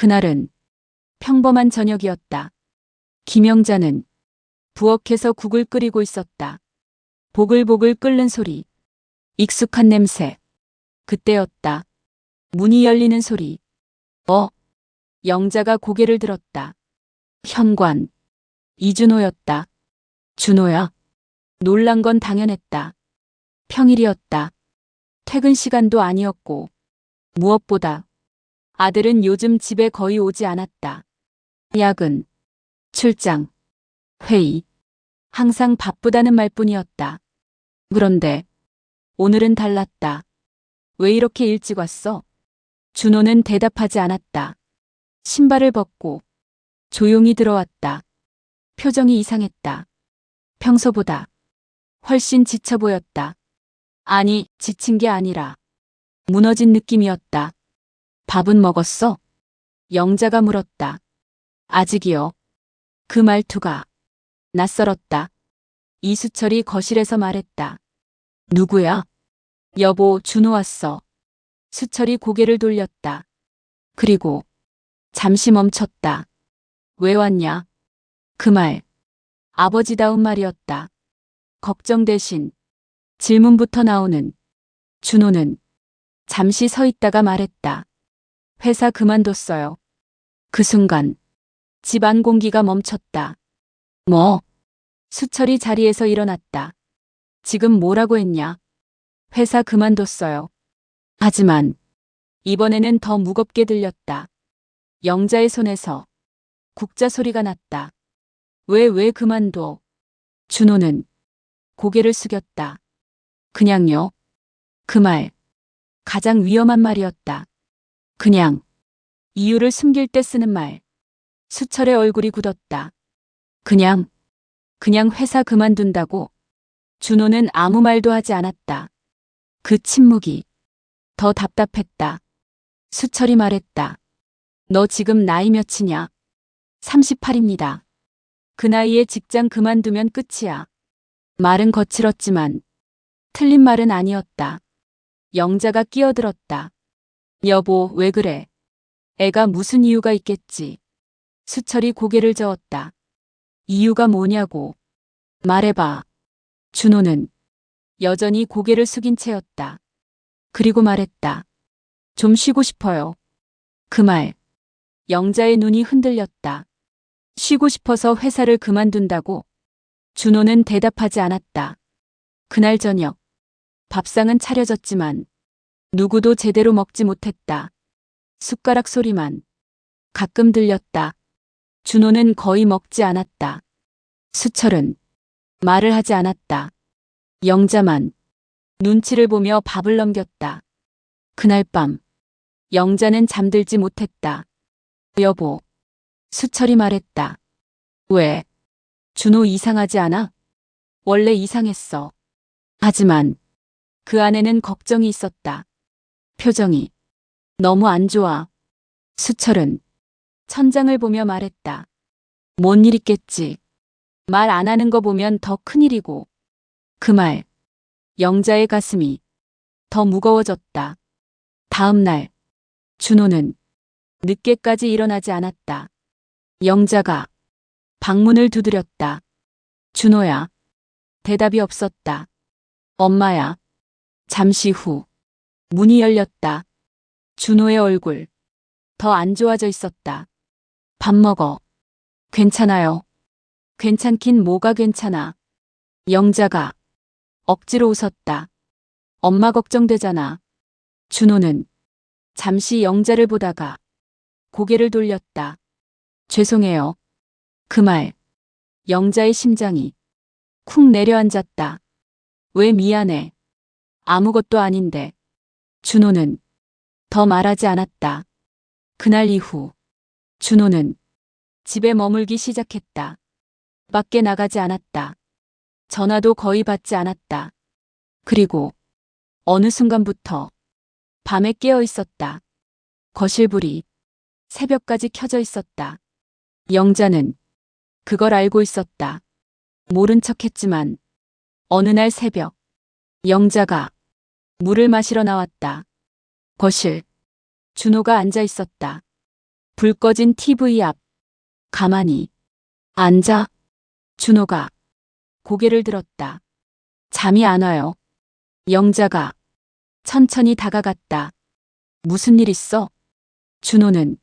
그날은 평범한 저녁이었다. 김영자는 부엌에서 국을 끓이고 있었다. 보글보글 끓는 소리, 익숙한 냄새. 그때였다. 문이 열리는 소리. 영자가 고개를 들었다. 현관. 이준호였다. 준호야. 놀란 건 당연했다. 평일이었다. 퇴근 시간도 아니었고. 무엇보다 아들은 요즘 집에 거의 오지 않았다. 야근, 출장, 회의. 항상 바쁘다는 말뿐이었다. 그런데 오늘은 달랐다. 왜 이렇게 일찍 왔어? 준호는 대답하지 않았다. 신발을 벗고 조용히 들어왔다. 표정이 이상했다. 평소보다 훨씬 지쳐 보였다. 아니, 지친 게 아니라 무너진 느낌이었다. 밥은 먹었어? 영자가 물었다. 아직이요. 그 말투가 낯설었다. 이수철이 거실에서 말했다. 누구야? 여보, 준호 왔어. 수철이 고개를 돌렸다. 그리고 잠시 멈췄다. 왜 왔냐? 그 말, 아버지다운 말이었다. 걱정 대신 질문부터 나오는. 준호는 잠시 서 있다가 말했다. 회사 그만뒀어요. 그 순간 집안 공기가 멈췄다. 뭐? 수철이 자리에서 일어났다. 지금 뭐라고 했냐? 회사 그만뒀어요. 하지만 이번에는 더 무겁게 들렸다. 영자의 손에서 국자 소리가 났다. 왜 그만둬? 준호는 고개를 숙였다. 그냥요. 그 말, 가장 위험한 말이었다. 그냥, 이유를 숨길 때 쓰는 말. 수철의 얼굴이 굳었다. 그냥 회사 그만둔다고. 준호는 아무 말도 하지 않았다. 그 침묵이 더 답답했다. 수철이 말했다. 너 지금 나이 몇이냐? 38입니다. 그 나이에 직장 그만두면 끝이야. 말은 거칠었지만 틀린 말은 아니었다. 영자가 끼어들었다. 여보, 왜 그래? 애가 무슨 이유가 있겠지. 수철이 고개를 저었다. 이유가 뭐냐고. 말해봐. 준호는 여전히 고개를 숙인 채였다. 그리고 말했다. 좀 쉬고 싶어요. 그 말, 영자의 눈이 흔들렸다. 쉬고 싶어서 회사를 그만둔다고? 준호는 대답하지 않았다. 그날 저녁, 밥상은 차려졌지만 누구도 제대로 먹지 못했다. 숟가락 소리만 가끔 들렸다. 준호는 거의 먹지 않았다. 수철은 말을 하지 않았다. 영자만 눈치를 보며 밥을 넘겼다. 그날 밤, 영자는 잠들지 못했다. 여보, 수철이 말했다. 왜? 준호 이상하지 않아? 원래 이상했어. 하지만 그 안에는 걱정이 있었다. 표정이 너무 안 좋아. 수철은 천장을 보며 말했다. 뭔 일 있겠지. 말 안 하는 거 보면 더 큰일이고. 그 말, 영자의 가슴이 더 무거워졌다. 다음 날, 준호는 늦게까지 일어나지 않았다. 영자가 방문을 두드렸다. 준호야. 대답이 없었다. 엄마야. 잠시 후 문이 열렸다. 준호의 얼굴 더 안 좋아져 있었다. 밥 먹어. 괜찮아요. 괜찮긴 뭐가 괜찮아. 영자가 억지로 웃었다. 엄마 걱정되잖아. 준호는 잠시 영자를 보다가 고개를 돌렸다. 죄송해요. 그 말, 영자의 심장이 쿵 내려앉았다. 왜 미안해. 아무것도 아닌데. 준호는 더 말하지 않았다. 그날 이후 준호는 집에 머물기 시작했다. 밖에 나가지 않았다. 전화도 거의 받지 않았다. 그리고 어느 순간부터 밤에 깨어 있었다. 거실불이 새벽까지 켜져 있었다. 영자는 그걸 알고 있었다. 모른 척했지만 어느 날 새벽 영자가 물을 마시러 나왔다. 거실. 준호가 앉아 있었다. 불 꺼진 TV 앞. 가만히 앉아. 준호가 고개를 들었다. 잠이 안 와요. 영자가 천천히 다가갔다. 무슨 일 있어? 준호는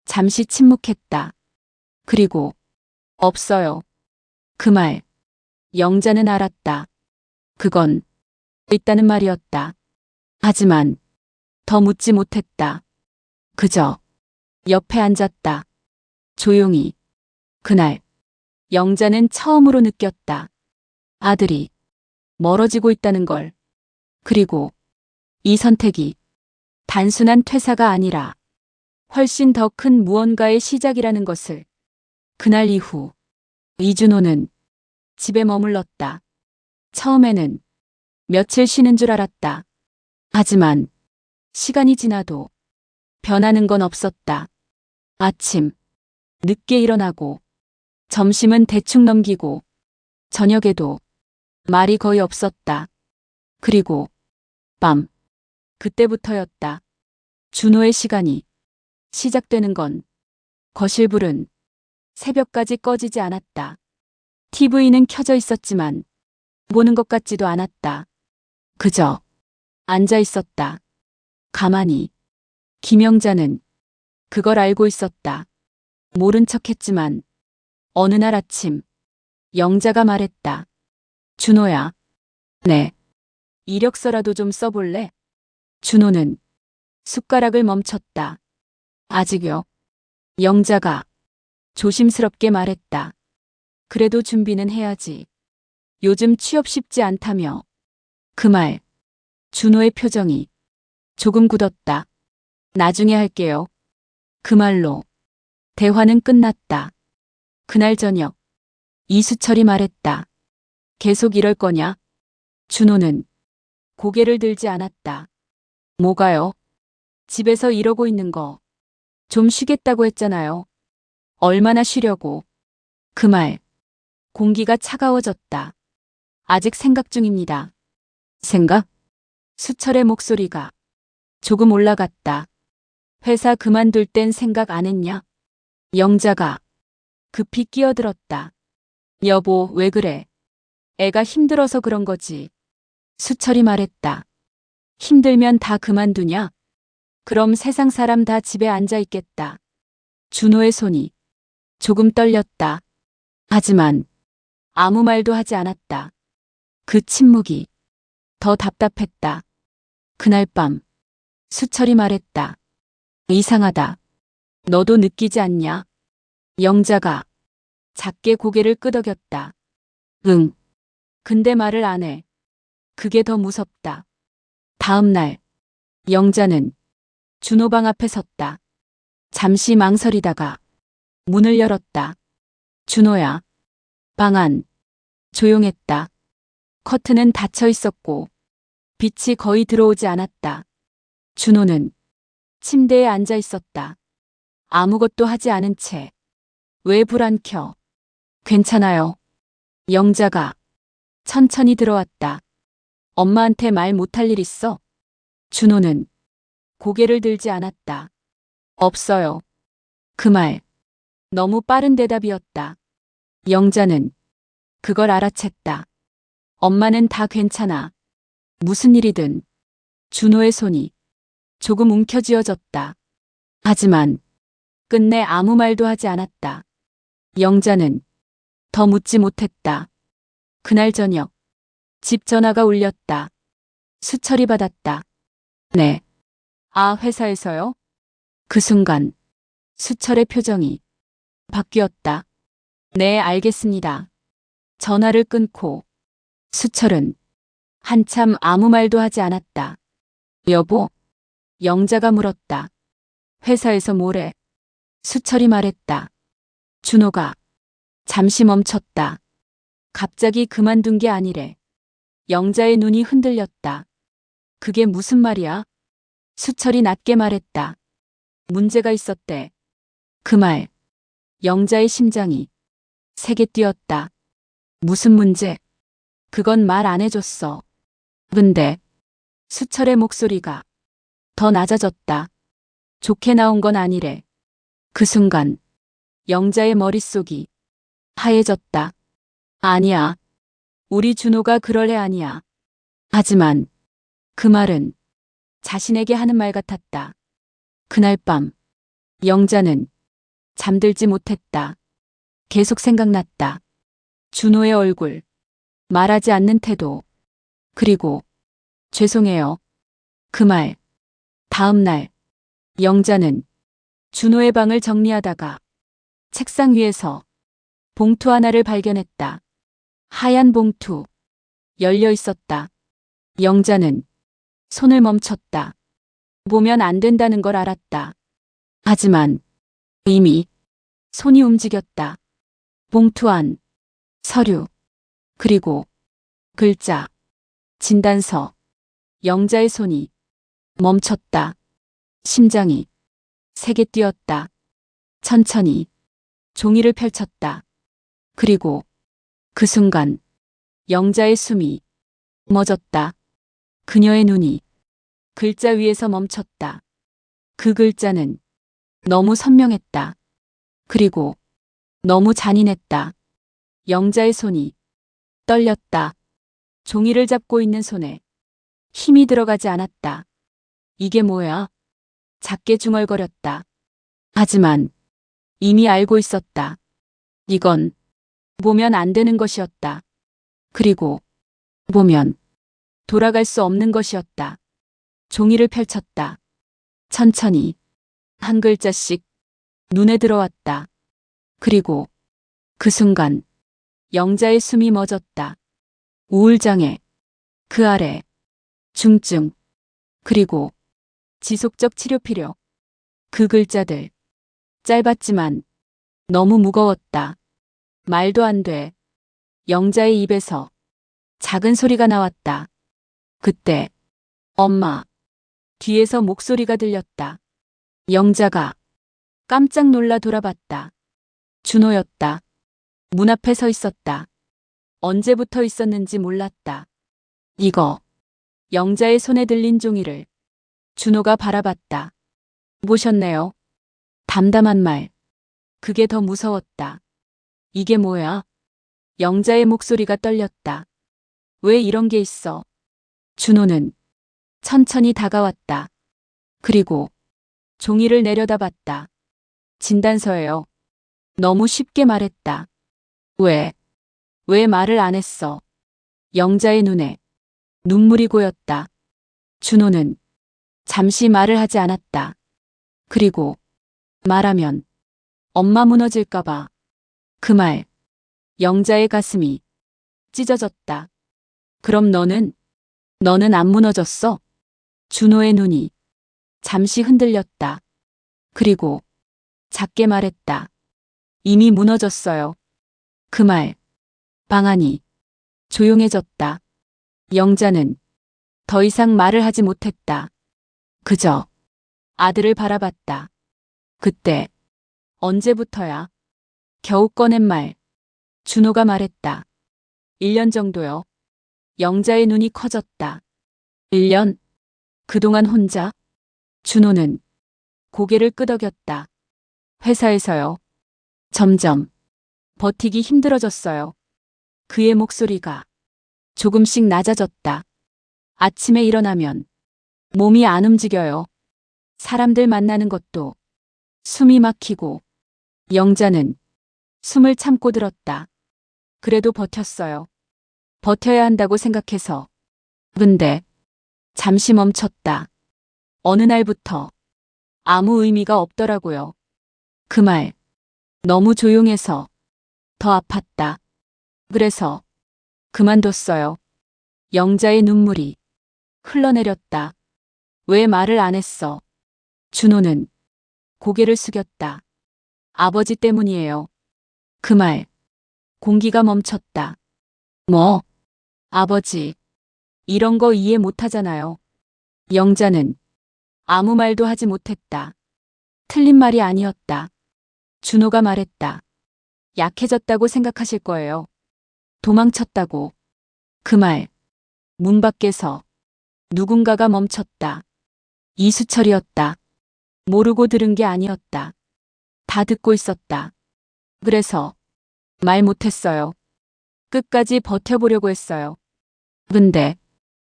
잠시 침묵했다. 그리고 없어요. 그 말 영자는 알았다. 그건 있다는 말이었다. 하지만 더 묻지 못했다. 그저 옆에 앉았다. 조용히. 그날 영자는 처음으로 느꼈다. 아들이 멀어지고 있다는 걸. 그리고 이 선택이 단순한 퇴사가 아니라 훨씬 더 큰 무언가의 시작이라는 것을. 그날 이후 이준호는 집에 머물렀다. 처음에는 며칠 쉬는 줄 알았다. 하지만 시간이 지나도 변하는 건 없었다. 아침 늦게 일어나고 점심은 대충 넘기고 저녁에도 말이 거의 없었다. 그리고 밤 그때부터였다. 준호의 시간이 시작되는 건. 거실 불은 새벽까지 꺼지지 않았다. TV는 켜져 있었지만 보는 것 같지도 않았다. 그저 앉아 있었다. 가만히. 김영자는 그걸 알고 있었다. 모른 척했지만 어느 날 아침 영자가 말했다. 준호야. 네. 이력서라도 좀 써볼래? 준호는 숟가락을 멈췄다. 아직요. 영자가 조심스럽게 말했다. 그래도 준비는 해야지. 요즘 취업 쉽지 않다며. 그 말 준호의 표정이 조금 굳었다. 나중에 할게요. 그 말로 대화는 끝났다. 그날 저녁 이수철이 말했다. 계속 이럴 거냐? 준호는 고개를 들지 않았다. 뭐가요? 집에서 이러고 있는 거. 좀 쉬겠다고 했잖아요. 얼마나 쉬려고. 그 말 공기가 차가워졌다. 아직 생각 중입니다. 생각? 수철의 목소리가 조금 올라갔다. 회사 그만둘 땐 생각 안 했냐? 영자가 급히 끼어들었다. 여보, 왜 그래? 애가 힘들어서 그런 거지. 수철이 말했다. 힘들면 다 그만두냐? 그럼 세상 사람 다 집에 앉아 있겠다. 준호의 손이 조금 떨렸다. 하지만 아무 말도 하지 않았다. 그 침묵이 더 답답했다. 그날 밤 수철이 말했다. 이상하다. 너도 느끼지 않냐? 영자가 작게 고개를 끄덕였다. 응. 근데 말을 안 해. 그게 더 무섭다. 다음 날 영자는 준호 방 앞에 섰다. 잠시 망설이다가 문을 열었다. 준호야. 방 안. 조용했다. 커튼은 닫혀 있었고 빛이 거의 들어오지 않았다. 준호는 침대에 앉아 있었다. 아무것도 하지 않은 채. 왜 불 안 켜? 괜찮아요. 영자가 천천히 들어왔다. 엄마한테 말 못할 일 있어? 준호는 고개를 들지 않았다. 없어요. 그 말 너무 빠른 대답이었다. 영자는 그걸 알아챘다. 엄마는 다 괜찮아. 무슨 일이든. 준호의 손이 조금 움켜쥐어졌다. 하지만 끝내 아무 말도 하지 않았다. 영자는 더 묻지 못했다. 그날 저녁 집 전화가 울렸다. 수철이 받았다. 네. 아, 회사에서요? 그 순간 수철의 표정이 바뀌었다. 네, 알겠습니다. 전화를 끊고 수철은 한참 아무 말도 하지 않았다. 여보? 영자가 물었다. 회사에서 뭐래? 수철이 말했다. 준호가 잠시 멈췄다. 갑자기 그만둔 게 아니래. 영자의 눈이 흔들렸다. 그게 무슨 말이야? 수철이 낮게 말했다. 문제가 있었대. 그 말, 영자의 심장이 세게 뛰었다. 무슨 문제? 그건 말 안 해줬어. 근데 수철의 목소리가 더 낮아졌다. 좋게 나온 건 아니래. 그 순간 영자의 머릿속이 하얘졌다. 아니야. 우리 준호가 그럴 애 아니야. 하지만 그 말은 자신에게 하는 말 같았다. 그날 밤 영자는 잠들지 못했다. 계속 생각났다. 준호의 얼굴, 말하지 않는 태도, 그리고 죄송해요. 그 말. 다음 날 영자는 준호의 방을 정리하다가 책상 위에서 봉투 하나를 발견했다. 하얀 봉투. 열려 있었다. 영자는 손을 멈췄다. 보면 안 된다는 걸 알았다. 하지만 이미 손이 움직였다. 봉투 안, 서류, 그리고 글자, 진단서. 영자의 손이 멈췄다. 심장이 세게 뛰었다. 천천히 종이를 펼쳤다. 그리고 그 순간 영자의 숨이 멎었다. 그녀의 눈이 글자 위에서 멈췄다. 그 글자는 너무 선명했다. 그리고 너무 잔인했다. 영자의 손이 떨렸다. 종이를 잡고 있는 손에 힘이 들어가지 않았다. 이게 뭐야? 작게 중얼거렸다. 하지만 이미 알고 있었다. 이건 보면 안 되는 것이었다. 그리고 보면 돌아갈 수 없는 것이었다. 종이를 펼쳤다. 천천히 한 글자씩 눈에 들어왔다. 그리고 그 순간 영자의 숨이 멎었다. 우울장애, 그 아래 중증, 그리고 지속적 치료 필요. 그 글자들 짧았지만 너무 무거웠다. 말도 안 돼. 영자의 입에서 작은 소리가 나왔다. 그때 엄마. 뒤에서 목소리가 들렸다. 영자가 깜짝 놀라 돌아봤다. 준호였다. 문 앞에 서 있었다. 언제부터 있었는지 몰랐다. 이거. 영자의 손에 들린 종이를 준호가 바라봤다. 보셨네요. 담담한 말. 그게 더 무서웠다. 이게 뭐야? 영자의 목소리가 떨렸다. 왜 이런 게 있어? 준호는 천천히 다가왔다. 그리고 종이를 내려다봤다. 진단서예요. 너무 쉽게 말했다. 왜 말을 안 했어? 영자의 눈에 눈물이 고였다. 준호는 잠시 말을 하지 않았다. 그리고 말하면 엄마 무너질까봐. 그 말. 영자의 가슴이 찢어졌다. 그럼 너는 안 무너졌어? 준호의 눈이 잠시 흔들렸다. 그리고 작게 말했다. 이미 무너졌어요. 그 말. 방 안이 조용해졌다. 영자는 더 이상 말을 하지 못했다. 그저 아들을 바라봤다. 그때 언제부터야? 겨우 꺼낸 말. 준호가 말했다. 1년 정도요. 영자의 눈이 커졌다. 1년? 그동안 혼자? 준호는 고개를 끄덕였다. 회사에서요. 점점 버티기 힘들어졌어요. 그의 목소리가 조금씩 낮아졌다. 아침에 일어나면 몸이 안 움직여요. 사람들 만나는 것도 숨이 막히고. 영자는 숨을 참고 들었다. 그래도 버텼어요. 버텨야 한다고 생각해서. 근데 잠시 멈췄다. 어느 날부터 아무 의미가 없더라고요. 그 말. 너무 조용해서 더 아팠다. 그래서 그만뒀어요. 영자의 눈물이 흘러내렸다. 왜 말을 안 했어? 준호는 고개를 숙였다. 아버지 때문이에요. 그 말. 공기가 멈췄다. 뭐? 아버지. 이런 거 이해 못하잖아요. 영자는 아무 말도 하지 못했다. 틀린 말이 아니었다. 준호가 말했다. 약해졌다고 생각하실 거예요. 도망쳤다고. 그 말. 문 밖에서 누군가가 멈췄다. 이수철이었다. 모르고 들은 게 아니었다. 다 듣고 있었다. 그래서 말 못했어요. 끝까지 버텨보려고 했어요. 근데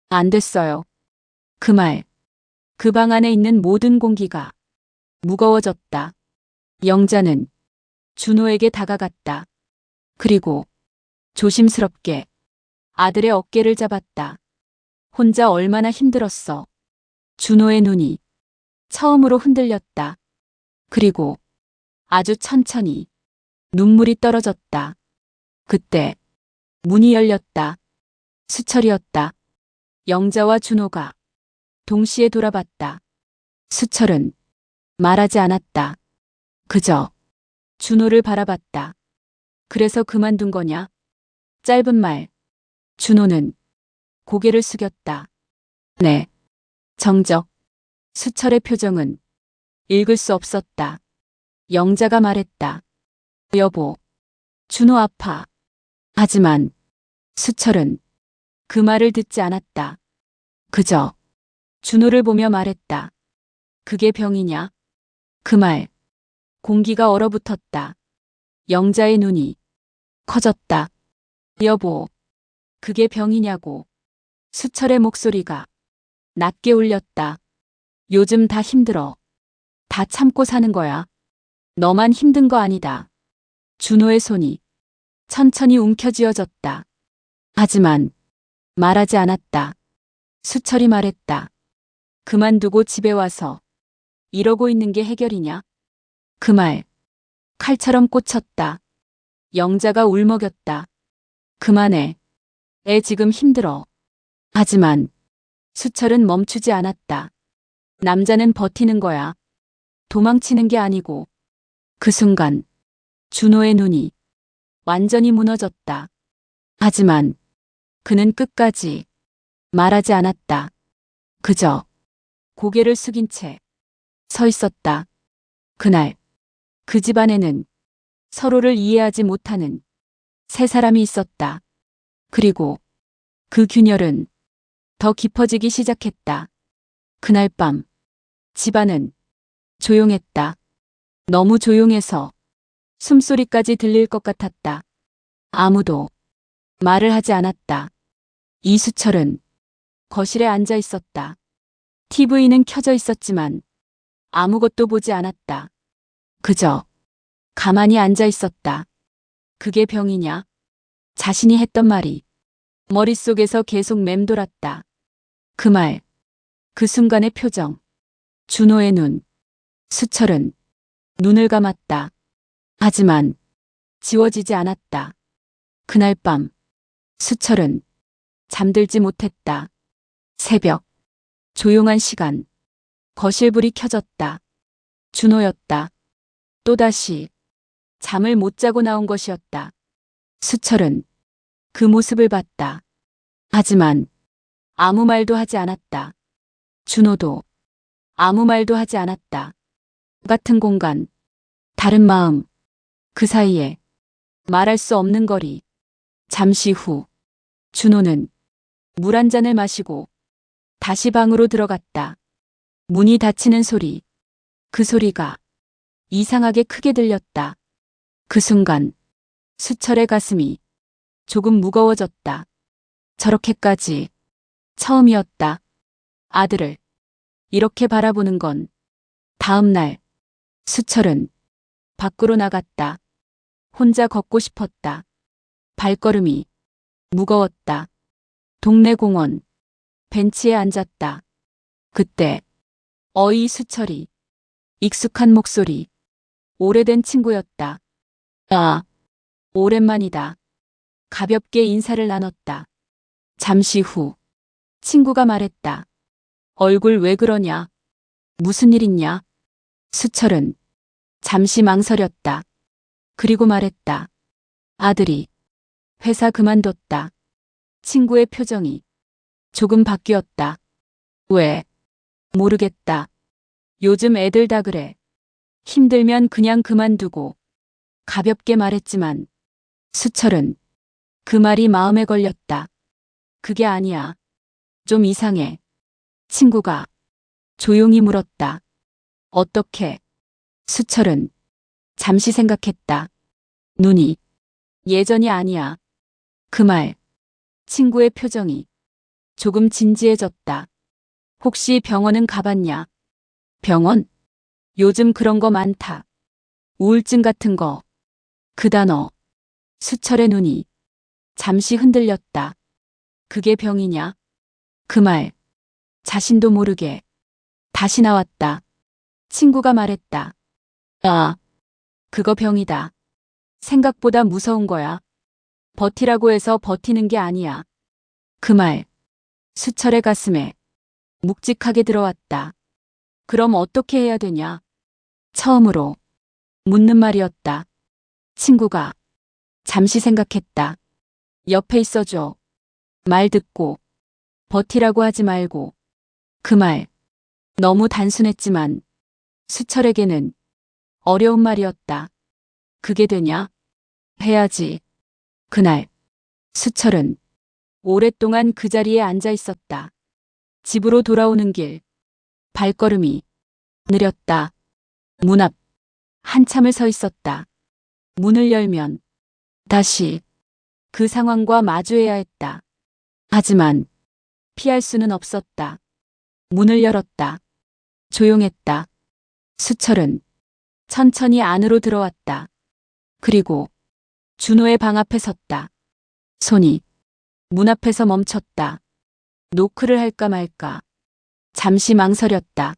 안 됐어요. 그 말, 그 방 안에 있는 모든 공기가 무거워졌다. 영자는 준호에게 다가갔다. 그리고 조심스럽게 아들의 어깨를 잡았다. 혼자 얼마나 힘들었어. 준호의 눈이 처음으로 흔들렸다. 그리고 아주 천천히 눈물이 떨어졌다. 그때 문이 열렸다. 수철이었다. 영자와 준호가 동시에 돌아봤다. 수철은 말하지 않았다. 그저 준호를 바라봤다. 그래서 그만둔 거냐? 짧은 말. 준호는 고개를 숙였다. 네. 정적. 수철의 표정은 읽을 수 없었다. 영자가 말했다. 여보, 준호 아파. 하지만 수철은 그 말을 듣지 않았다. 그저 준호를 보며 말했다. 그게 병이냐? 그 말, 공기가 얼어붙었다. 영자의 눈이 커졌다. 여보, 그게 병이냐고. 수철의 목소리가 낮게 울렸다. 요즘 다 힘들어. 다 참고 사는 거야. 너만 힘든 거 아니다. 준호의 손이 천천히 움켜쥐어졌다. 하지만 말하지 않았다. 수철이 말했다. 그만두고 집에 와서 이러고 있는 게 해결이냐? 그 말, 칼처럼 꽂혔다. 영자가 울먹였다. 그만해. 애 지금 힘들어. 하지만 수철은 멈추지 않았다. 남자는 버티는 거야. 도망치는 게 아니고. 그 순간 준호의 눈이 완전히 무너졌다. 하지만 그는 끝까지 말하지 않았다. 그저 고개를 숙인 채 서 있었다. 그날 그 집안에는 서로를 이해하지 못하는 세 사람이 있었다. 그리고 그 균열은 더 깊어지기 시작했다. 그날 밤 집안은 조용했다. 너무 조용해서 숨소리까지 들릴 것 같았다. 아무도 말을 하지 않았다. 이수철은 거실에 앉아 있었다. TV는 켜져 있었지만 아무것도 보지 않았다. 그저 가만히 앉아 있었다. 그게 병이냐? 자신이 했던 말이 머릿속에서 계속 맴돌았다. 그 말, 그 순간의 표정, 준호의 눈, 수철은 눈을 감았다. 하지만 지워지지 않았다. 그날 밤 수철은 잠들지 못했다. 새벽, 조용한 시간, 거실불이 켜졌다. 준호였다. 또다시 잠을 못 자고 나온 것이었다. 수철은 그 모습을 봤다. 하지만 아무 말도 하지 않았다. 준호도 아무 말도 하지 않았다. 같은 공간, 다른 마음, 그 사이에 말할 수 없는 거리. 잠시 후 준호는 물 한 잔을 마시고 다시 방으로 들어갔다. 문이 닫히는 소리, 그 소리가 이상하게 크게 들렸다. 그 순간 수철의 가슴이 조금 무거워졌다. 저렇게까지 처음이었다. 아들을 이렇게 바라보는 건. 다음 날 수철은 밖으로 나갔다. 혼자 걷고 싶었다. 발걸음이 무거웠다. 동네 공원 벤치에 앉았다. 그때 어이 수철이 익숙한 목소리. 오래된 친구였다. 아, 오랜만이다. 가볍게 인사를 나눴다. 잠시 후 친구가 말했다. 얼굴 왜 그러냐? 무슨 일 있냐? 수철은 잠시 망설였다. 그리고 말했다. 아들이 회사 그만뒀다. 친구의 표정이 조금 바뀌었다. 왜? 모르겠다. 요즘 애들 다 그래. 힘들면 그냥 그만두고. 가볍게 말했지만 수철은 그 말이 마음에 걸렸다. 그게 아니야. 좀 이상해. 친구가 조용히 물었다. 어떻게? 수철은 잠시 생각했다. 눈이 예전이 아니야. 그 말, 친구의 표정이 조금 진지해졌다. 혹시 병원은 가봤냐? 병원? 요즘 그런 거 많다. 우울증 같은 거. 그 단어. 수철의 눈이 잠시 흔들렸다. 그게 병이냐? 그 말, 자신도 모르게 다시 나왔다. 친구가 말했다. 아, 그거 병이다. 생각보다 무서운 거야. 버티라고 해서 버티는 게 아니야. 그 말, 수철의 가슴에 묵직하게 들어왔다. 그럼 어떻게 해야 되냐? 처음으로 묻는 말이었다. 친구가 잠시 생각했다. 옆에 있어줘. 말 듣고 버티라고 하지 말고. 그 말, 너무 단순했지만 수철에게는 어려운 말이었다. 그게 되냐? 해야지. 그날 수철은 오랫동안 그 자리에 앉아 있었다. 집으로 돌아오는 길, 발걸음이 느렸다. 문 앞 한참을 서 있었다. 문을 열면 다시 그 상황과 마주해야 했다. 하지만 피할 수는 없었다. 문을 열었다. 조용했다. 수철은 천천히 안으로 들어왔다. 그리고 준호의 방 앞에 섰다. 손이 문 앞에서 멈췄다. 노크를 할까 말까. 잠시 망설였다.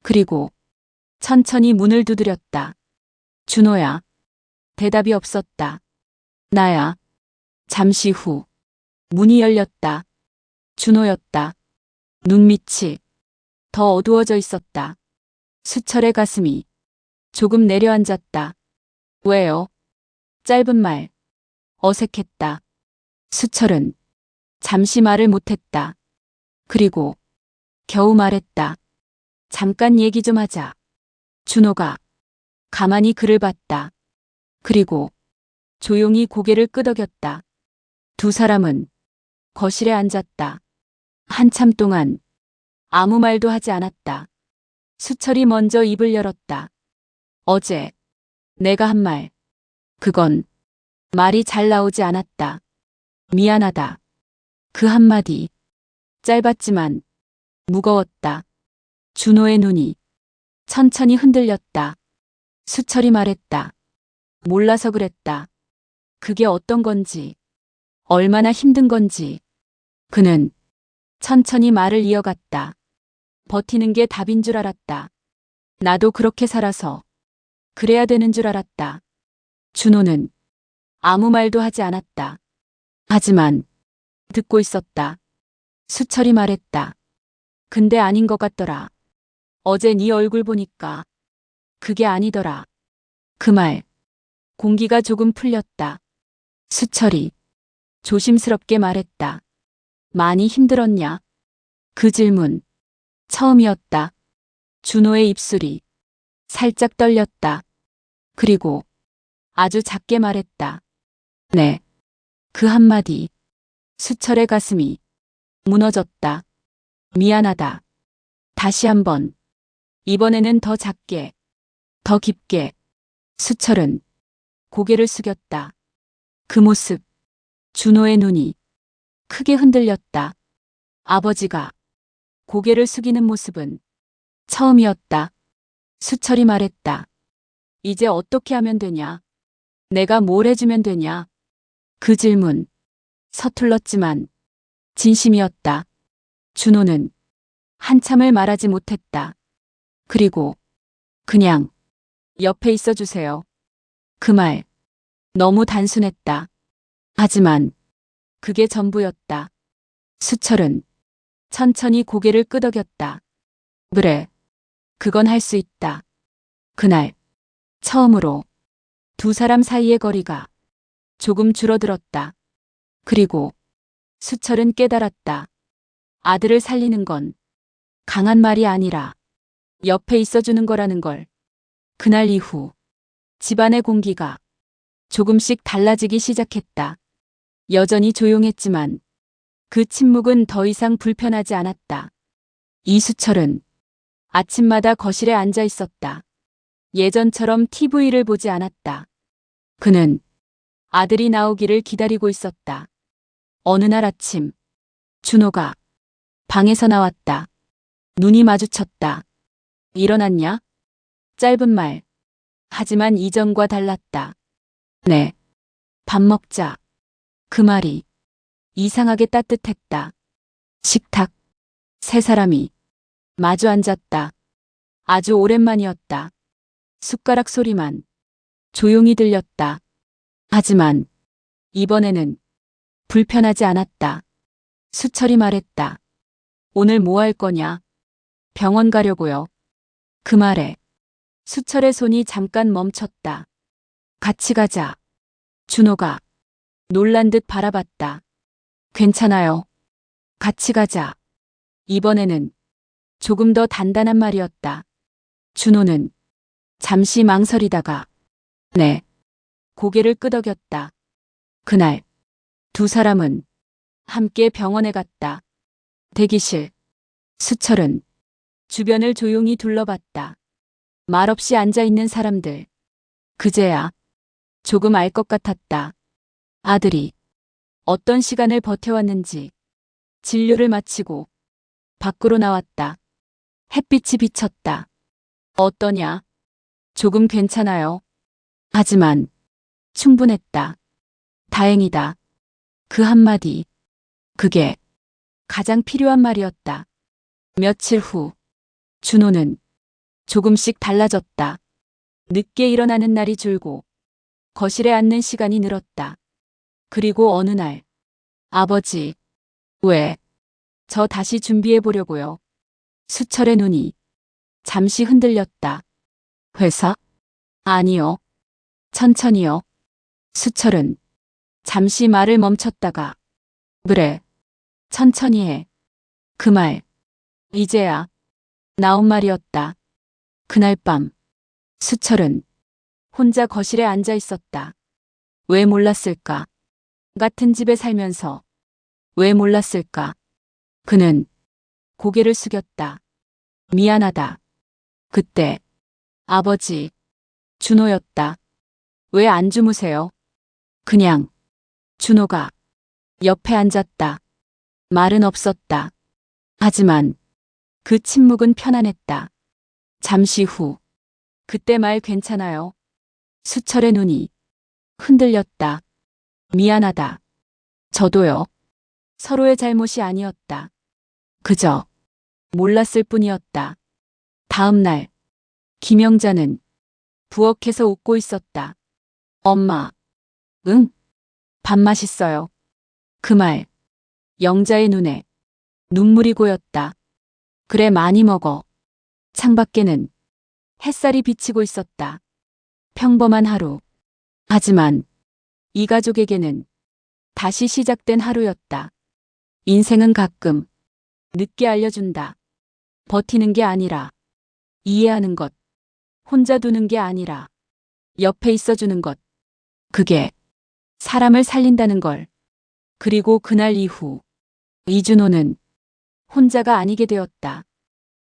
그리고 천천히 문을 두드렸다. 준호야. 대답이 없었다. 나야. 잠시 후 문이 열렸다. 준호였다. 눈밑이 더 어두워져 있었다. 수철의 가슴이 조금 내려앉았다. 왜요? 짧은 말. 어색했다. 수철은 잠시 말을 못했다. 그리고 겨우 말했다. 잠깐 얘기 좀 하자. 준호가 가만히 그를 봤다. 그리고 조용히 고개를 끄덕였다. 두 사람은 거실에 앉았다. 한참 동안 아무 말도 하지 않았다. 수철이 먼저 입을 열었다. 어제 내가 한 말. 그건 말이 잘 나오지 않았다. 미안하다. 그 한마디. 짧았지만 무거웠다. 준호의 눈이 천천히 흔들렸다. 수철이 말했다. 몰라서 그랬다. 그게 어떤 건지, 얼마나 힘든 건지. 그는 천천히 말을 이어갔다. 버티는 게 답인 줄 알았다. 나도 그렇게 살아서 그래야 되는 줄 알았다. 준호는 아무 말도 하지 않았다. 하지만 듣고 있었다. 수철이 말했다. 근데 아닌 것 같더라. 어제 네 얼굴 보니까 그게 아니더라. 그 말, 공기가 조금 풀렸다. 수철이 조심스럽게 말했다. 많이 힘들었냐? 그 질문, 처음이었다. 준호의 입술이 살짝 떨렸다. 그리고 아주 작게 말했다. 네. 그 한마디. 수철의 가슴이 무너졌다. 미안하다. 다시 한번. 이번에는 더 작게, 더 깊게. 수철은 고개를 숙였다. 그 모습. 준호의 눈이 크게 흔들렸다. 아버지가 고개를 숙이는 모습은 처음이었다. 수철이 말했다. 이제 어떻게 하면 되냐? 내가 뭘 해주면 되냐? 그 질문. 서툴렀지만 진심이었다. 준호는 한참을 말하지 못했다. 그리고 그냥 옆에 있어 주세요. 그 말. 너무 단순했다. 하지만 그게 전부였다. 수철은 천천히 고개를 끄덕였다. 그래. 그건 할 수 있다. 그날 처음으로 두 사람 사이의 거리가 조금 줄어들었다. 그리고 수철은 깨달았다. 아들을 살리는 건 강한 말이 아니라 옆에 있어주는 거라는 걸. 그날 이후 집안의 공기가 조금씩 달라지기 시작했다. 여전히 조용했지만 그 침묵은 더 이상 불편하지 않았다. 이수철은 아침마다 거실에 앉아 있었다. 예전처럼 TV를 보지 않았다. 그는 아들이 나오기를 기다리고 있었다. 어느 날 아침, 준호가 방에서 나왔다. 눈이 마주쳤다. 일어났냐? 짧은 말. 하지만 이전과 달랐다. 네. 밥 먹자. 그 말이 이상하게 따뜻했다. 식탁. 세 사람이 마주 앉았다. 아주 오랜만이었다. 숟가락 소리만 조용히 들렸다. 하지만 이번에는 불편하지 않았다. 수철이 말했다. 오늘 뭐 할 거냐? 병원 가려고요. 그 말에 수철의 손이 잠깐 멈췄다. 같이 가자. 준호가 놀란 듯 바라봤다. 괜찮아요. 같이 가자. 이번에는 조금 더 단단한 말이었다. 준호는 잠시 망설이다가 네. 고개를 끄덕였다. 그날 두 사람은 함께 병원에 갔다. 대기실. 수철은 주변을 조용히 둘러봤다. 말없이 앉아있는 사람들. 그제야 조금 알 것 같았다. 아들이 어떤 시간을 버텨왔는지. 진료를 마치고 밖으로 나왔다. 햇빛이 비쳤다. 어떠냐? 조금 괜찮아요. 하지만 충분했다. 다행이다. 그 한마디. 그게 가장 필요한 말이었다. 며칠 후 준호는 조금씩 달라졌다. 늦게 일어나는 날이 줄고 거실에 앉는 시간이 늘었다. 그리고 어느 날 아버지, 왜? 저 다시 준비해 보려고요. 수철의 눈이 잠시 흔들렸다. 회사? 아니요. 천천히요. 수철은 잠시 말을 멈췄다가 그래. 천천히 해. 그 말. 이제야 나온 말이었다. 그날 밤 수철은 혼자 거실에 앉아 있었다. 왜 몰랐을까? 같은 집에 살면서 왜 몰랐을까? 그는 고개를 숙였다. 미안하다. 그때 아버지, 준호였다. 왜 안 주무세요? 그냥. 준호가 옆에 앉았다. 말은 없었다. 하지만 그 침묵은 편안했다. 잠시 후. 그때 말 괜찮아요. 수철의 눈이 흔들렸다. 미안하다. 저도요. 서로의 잘못이 아니었다. 그저 몰랐을 뿐이었다. 다음 날 김영자는 부엌에서 웃고 있었다. 엄마. 응? 밥 맛있어요. 그 말. 영자의 눈에 눈물이 고였다. 그래 많이 먹어. 창밖에는 햇살이 비치고 있었다. 평범한 하루. 하지만 이 가족에게는 다시 시작된 하루였다. 인생은 가끔 늦게 알려준다. 버티는 게 아니라 이해하는 것. 혼자 두는 게 아니라 옆에 있어주는 것. 그게 사람을 살린다는 걸. 그리고 그날 이후 이준호는 혼자가 아니게 되었다.